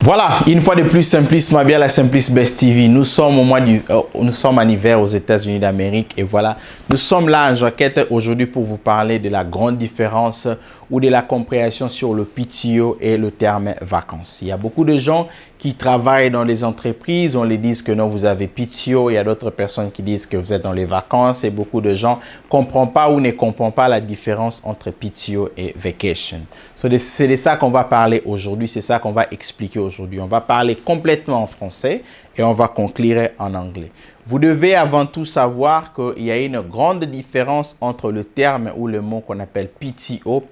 Voilà, une fois de plus, Simplice Mabia, la Simplice Best TV. Nous sommes nous sommes en hiver aux États-Unis d'Amérique et voilà, nous sommes là en jaquette aujourd'hui pour vous parler de la grande différence ou de la compréhension sur le PTO et le terme vacances. Il y a beaucoup de gens qui travaillent dans les entreprises, on les dit que non, vous avez PTO, il y a d'autres personnes qui disent que vous êtes dans les vacances et beaucoup de gens ne comprennent pas ou ne comprennent pas la différence entre PTO et vacation. C'est de ça qu'on va parler aujourd'hui, c'est ça qu'on va expliquer aujourd'hui. On va parler complètement en français et on va conclure en anglais. Vous devez avant tout savoir qu'il y a une grande différence entre le terme ou le mot qu'on appelle PTO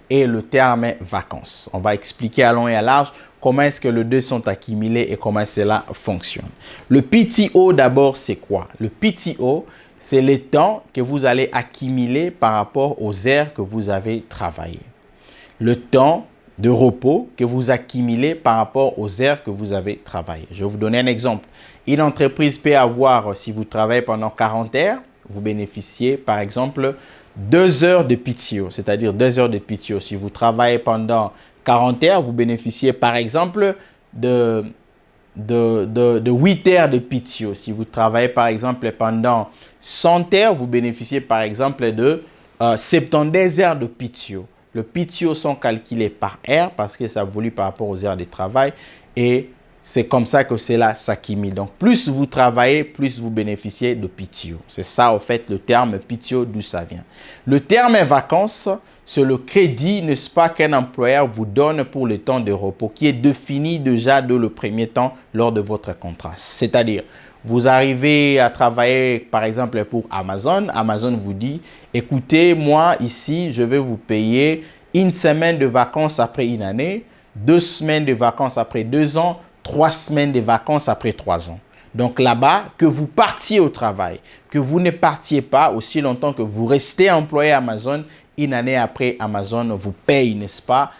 et le terme vacances. On va expliquer à long et à large comment est-ce que les deux sont accumulés et comment cela fonctionne. Le PTO d'abord, c'est quoi? Le PTO, c'est le temps que vous allez accumuler par rapport aux heures que vous avez travaillées. Le temps de repos que vous accumulez par rapport aux heures que vous avez travaillées. Je vais vous donner un exemple. Une entreprise peut avoir, si vous travaillez pendant 40 heures, vous bénéficiez par exemple 2 heures de PTO, c'est-à-dire 2 heures de PTO. Si vous travaillez pendant 40 heures, vous bénéficiez par exemple de 8 heures de PTO. Si vous travaillez par exemple pendant 100 heures, vous bénéficiez par exemple de 72 heures de PTO. Le PTO sont calculés par heure parce que ça évolue par rapport aux heures de travail et c'est comme ça que cela s'accumule. Donc, plus vous travaillez, plus vous bénéficiez de PTO. C'est ça, en fait, le terme PTO, d'où ça vient. Le terme vacances, c'est le crédit, n'est-ce pas, qu'un employeur vous donne pour le temps de repos qui est défini déjà dans le premier temps lors de votre contrat. C'est-à-dire, vous arrivez à travailler, par exemple, pour Amazon. Amazon vous dit, écoutez, moi, ici, je vais vous payer une semaine de vacances après une année, 2 semaines de vacances après 2 ans, 3 semaines de vacances après 3 ans. Donc là-bas, que vous partiez au travail, que vous ne partiez pas aussi longtemps que vous restez employé à Amazon, une année après, Amazon vous paye, n'est-ce pas,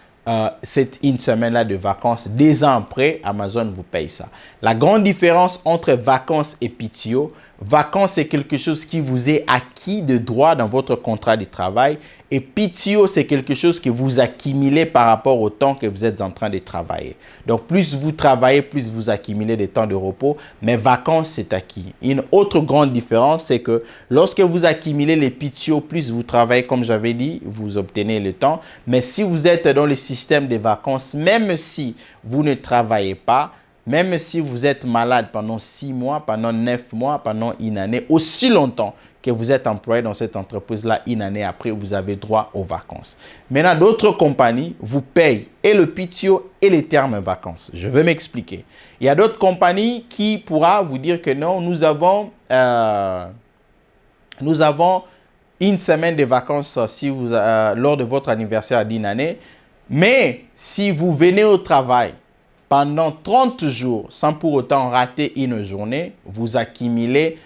cette une semaine-là de vacances. 2 ans après, Amazon vous paye ça. La grande différence entre vacances et PTO, vacances, c'est quelque chose qui vous est acquis de droit dans votre contrat de travail. Et PTO, c'est quelque chose que vous accumulez par rapport au temps que vous êtes en train de travailler. Donc, plus vous travaillez, plus vous accumulez des temps de repos. Mais vacances, c'est acquis. Une autre grande différence, c'est que lorsque vous accumulez les PTO, plus vous travaillez, comme j'avais dit, vous obtenez le temps. Mais si vous êtes dans le système des vacances, même si vous ne travaillez pas, même si vous êtes malade pendant 6 mois, pendant 9 mois, pendant une année, aussi longtemps que vous êtes employé dans cette entreprise-là, une année après, vous avez droit aux vacances. Maintenant, d'autres compagnies vous payent et le PTO et les termes vacances. Je vais m'expliquer. Il y a d'autres compagnies qui pourront vous dire que non, nous avons une semaine de vacances si vous, lors de votre anniversaire d'une année. Mais si vous venez au travail pendant 30 jours, sans pour autant rater une journée, vous accumulez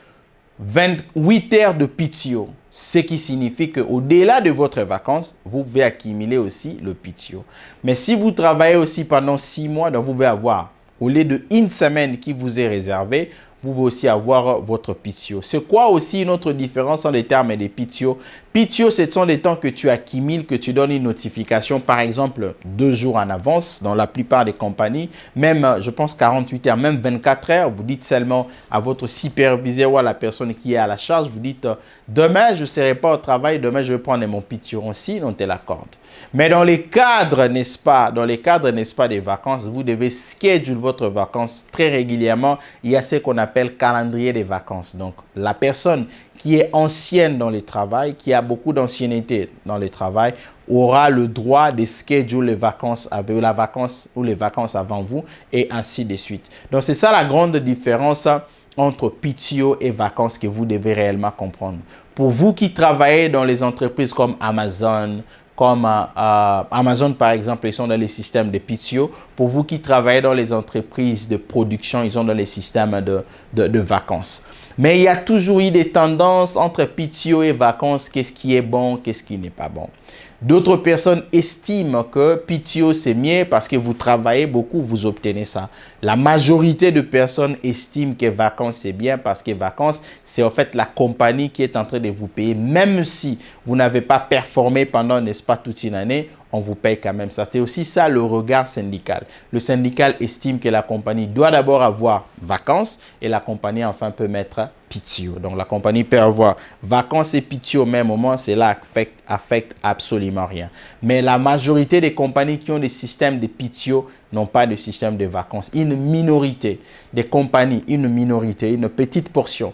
28 heures de PTO. Ce qui signifie qu'au-delà de votre vacances, vous pouvez accumuler aussi le PTO. Mais si vous travaillez aussi pendant 6 mois, donc vous pouvez avoir, au lieu d'une semaine qui vous est réservée, vous pouvez aussi avoir votre PTO. C'est quoi aussi une autre différence entre les termes des PTO? PTO, ce sont des temps que tu accumules, que tu donnes une notification, par exemple, 2 jours en avance dans la plupart des compagnies. Même, je pense, 48 heures, même 24 heures. Vous dites seulement à votre superviseur ou à la personne qui est à la charge, vous dites, demain, je ne serai pas au travail, demain, je vais prendre mon PTO aussi, on te l'accorde. Mais dans les cadres, n'est-ce pas, des vacances, vous devez schedule votre vacances très régulièrement. Il y a ce qu'on appelle calendrier des vacances. Donc, la personne qui est ancienne dans le travail, qui a beaucoup d'ancienneté dans le travail, aura le droit de schedule les vacances avec la vacance ou les vacances avant vous et ainsi de suite. Donc, c'est ça la grande différence entre PTO et vacances que vous devez réellement comprendre. Pour vous qui travaillez dans les entreprises comme Amazon, Amazon, par exemple, ils sont dans les systèmes de PTO. Pour vous qui travaillez dans les entreprises de production, ils sont dans les systèmes de vacances. Mais il y a toujours eu des tendances entre PTO et vacances. Qu'est-ce qui est bon, qu'est-ce qui n'est pas bon. D'autres personnes estiment que PTO c'est mieux parce que vous travaillez beaucoup, vous obtenez ça. La majorité de personnes estiment que vacances c'est bien parce que vacances c'est en fait la compagnie qui est en train de vous payer. Même si vous n'avez pas performé pendant, n'est-ce pas, toute une année, on vous paye quand même ça. C'est aussi ça le regard syndical. Le syndical estime que la compagnie doit d'abord avoir vacances et la compagnie enfin peut mettre PTO. Donc la compagnie peut avoir vacances et PTO au même moment, cela affecte absolument rien. Mais la majorité des compagnies qui ont des systèmes de PTO n'ont pas de système de vacances. Une minorité des compagnies, une petite portion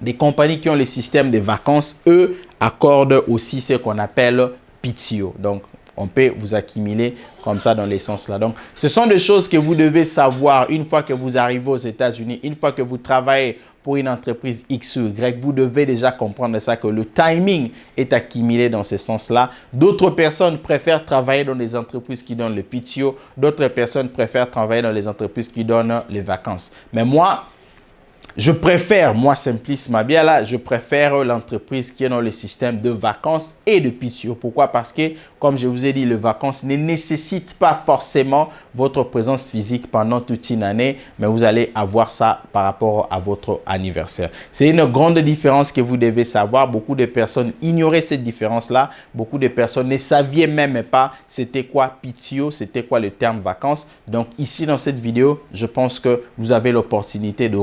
des compagnies qui ont les systèmes de vacances, eux, accordent aussi ce qu'on appelle PTO. Donc, on peut vous accumuler comme ça dans les sens là. Donc, ce sont des choses que vous devez savoir une fois que vous arrivez aux États-Unis, une fois que vous travaillez pour une entreprise X ou Y, vous devez déjà comprendre ça, que le timing est accumulé dans ce sens-là. D'autres personnes préfèrent travailler dans des entreprises qui donnent le PTO, d'autres personnes préfèrent travailler dans les entreprises qui donnent les vacances. Mais moi, je préfère, moi Simplice Mabiala, je préfère l'entreprise qui est dans le système de vacances et de PTO. Pourquoi? Parce que, comme je vous ai dit, les vacances ne nécessitent pas forcément votre présence physique pendant toute une année, mais vous allez avoir ça par rapport à votre anniversaire. C'est une grande différence que vous devez savoir. Beaucoup de personnes ignoraient cette différence-là. Beaucoup de personnes ne savaient même pas c'était quoi PTO, c'était quoi le terme vacances. Donc ici, dans cette vidéo, je pense que vous avez l'opportunité de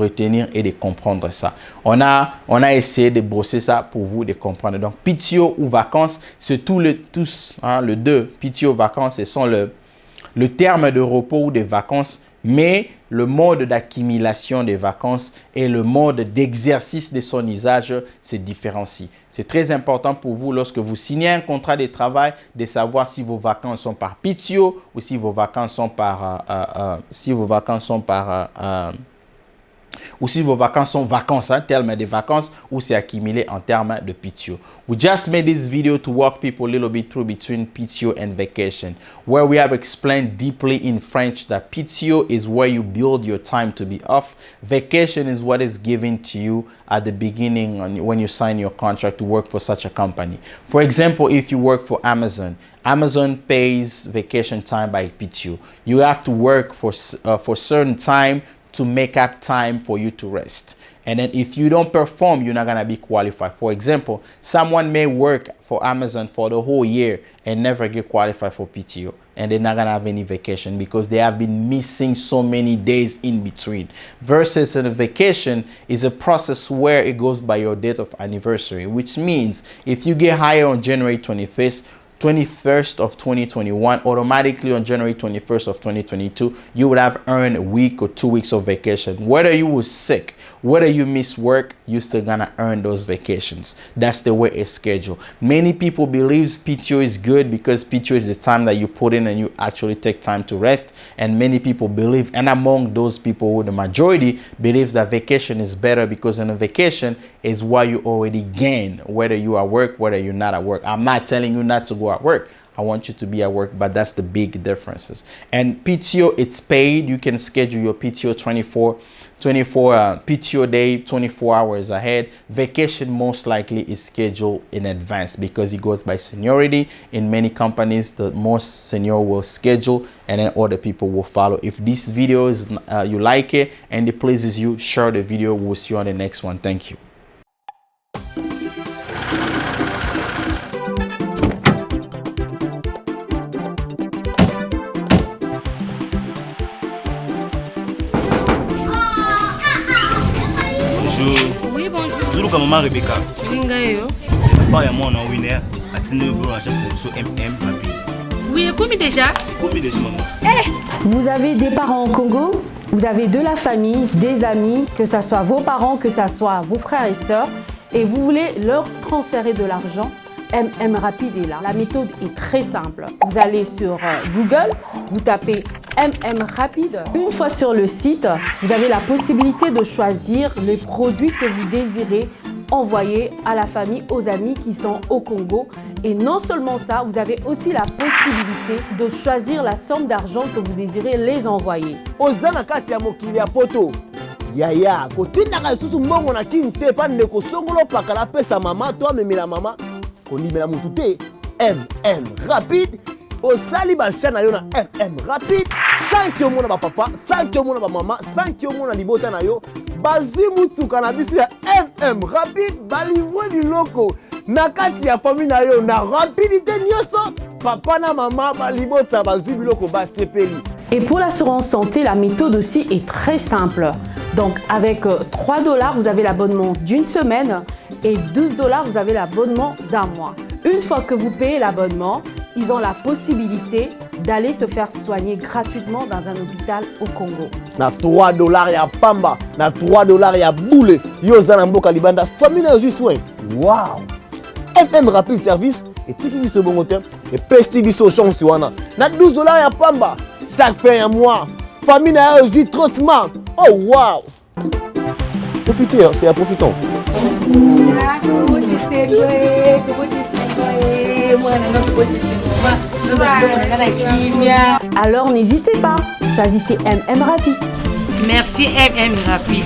retenir et de comprendre ça. On a essayé de brosser ça pour vous de comprendre. Donc, PTO ou vacances, c'est le deux. PTO vacances, ce sont le terme de repos ou de vacances, mais le mode d'accumulation des vacances et le mode d'exercice de son usage se différencient. C'est très important pour vous lorsque vous signez un contrat de travail de savoir si vos vacances sont par PTO ou si vos vacances sont ou si vos vacances sont vacances, en termes de vacances, ou c'est accumulé en termes de PTO. We just made this video to walk people a little bit through between PTO and vacation, where we have explained deeply in French that PTO is where you build your time to be off. Vacation is what is given to you at the beginning when you sign your contract to work for such a company. For example, if you work for Amazon, Amazon pays vacation time by PTO. You have to work for certain time to make up time for you to rest. And then if you don't perform, you're not going to be qualified. For example, someone may work for Amazon for the whole year and never get qualified for PTO. And they're not going to have any vacation because they have been missing so many days in between. Versus a vacation is a process where it goes by your date of anniversary, which means if you get hired on January 21st of 2021, automatically on January 21st of 2022, you would have earned a week or 2 weeks of vacation. Whether you were sick, whether you miss work, you're still gonna earn those vacations. That's the way it's scheduled. Many people believe PTO is good because PTO is the time that you put in and you actually take time to rest. And many people believe, and among those people, the majority believes that vacation is better because on a vacation is what you already gain, whether you are at work, whether you're not at work. I'm not telling you not to go at work. I want you to be at work, but that's the big differences. And PTO, it's paid. You can schedule your PTO 24 PTO day 24 hours ahead. Vacation most likely is scheduled in advance because it goes by seniority. In many companies, the most senior will schedule and then other people will follow. If this video is you like it and it pleases you, share the video. We'll see you on the next one. Thank you. Oui, bonjour. Zulu comme maman Rebecca. Lingayo. Papa et moi on a winner. Atine le bureau achète sur MM rapide. Oui, combien déjà? Combien déjà maman? Vous avez des parents au Congo, vous avez de la famille, des amis, que ce soit vos parents, que ce soit vos frères et sœurs, et vous voulez leur transférer de l'argent. MM Rapide est là. La méthode est très simple. Vous allez sur Google, vous tapez MM Rapide. Une fois sur le site, vous avez la possibilité de choisir les produits que vous désirez envoyer à la famille, aux amis qui sont au Congo. Et non seulement ça, vous avez aussi la possibilité de choisir la somme d'argent que vous désirez les envoyer. Ozana kati ya mokili ya poto. Yaya, kotinaka susu mbongo na kinte pa ndeko songolo pakala pesa mama to amemela mama. Kondimela mutu te. MM Rapide. Osali bashana yo na MM Rapide. 5 yo mona ba papa, 5 yo mona ba mama, 5 yo mona libota na yo. Bazui mutuka na biso ya MM Rapide balivre biloko na kati ya famille na yo na rapidité nyonso papa na maman balibota bazwi biloko basepeli. Et pour l'assurance santé, la méthode aussi est très simple. Donc avec 3 $, vous avez l'abonnement d'une semaine et 12 $, vous avez l'abonnement d'un mois. Une fois que vous payez l'abonnement, ils ont la possibilité d'aller se faire soigner gratuitement dans un hôpital au Congo. Na 3 $, ya pamba, na 3 $, ya boule, yo za mboka libanda, famille na soin. Wow! FM Rapide Service et tiki biso bongo te et pesi biso chance wana. Na 12 $ ya pamba, chaque fin ya mois, famille na yo traitement. Oh wow! Profitez, c'est à profitant. Alors n'hésitez pas, choisissez MM Rapide. Merci MM Rapide.